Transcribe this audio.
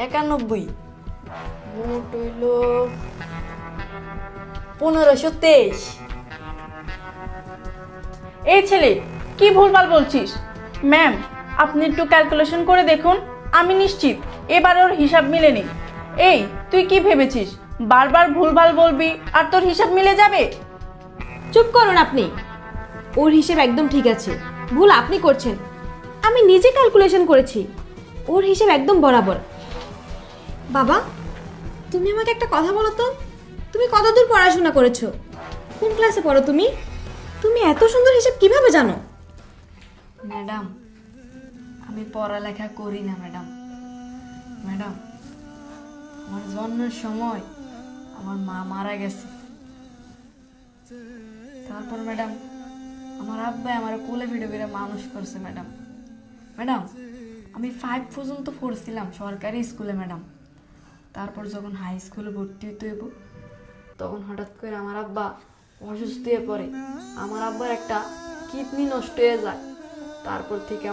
91, মোট হইল 1523। এই ছেলে কি ভুলভাল বলছিস? ম্যাম, আপনি একটু ক্যালকুলেশন করে দেখুন। আমি নিশ্চিত এবার ওর হিসাব মিলেনি। এই, তুই কি ভেবেছিস বারবার ভুলভাল বলবি আর তোর হিসাব মিলে যাবে? চুপ করুন আপনি। ওর হিসেব একদম ঠিক আছে, ভুল আপনি করছেন। আমি নিজে ক্যালকুলেশন করেছি, ওর হিসেব একদম বরাবর। বাবা, তুমি আমাকে একটা কথা বলো তো, তুমি কতদূর পড়াশোনা করেছো? কোন ক্লাসে পড়ো তুমি? তুমি এত সুন্দর হিসাব কিভাবে জানো? ম্যাডাম, আমি পড়ালেখা করি না ম্যাডাম। ম্যাডাম, আমার জন্মের সময় আমার মা মারা গেছে। তারপর ম্যাডাম আমার আব্বাই আমার কোলে পিঠে করে মানুষ করছে ম্যাডাম। ম্যাডাম, আমি 5 পর্যন্ত পড়ছিলাম সরকারি স্কুলে ম্যাডাম। তারপর যখন হাই স্কুলে ভর্তি হইতে হইব, তখন হঠাৎ করে আমার আব্বা অসুস্থ হয়ে পড়ে। আমার আব্বার একটা কিডনি নষ্ট হয়ে যায়। তারপর থেকে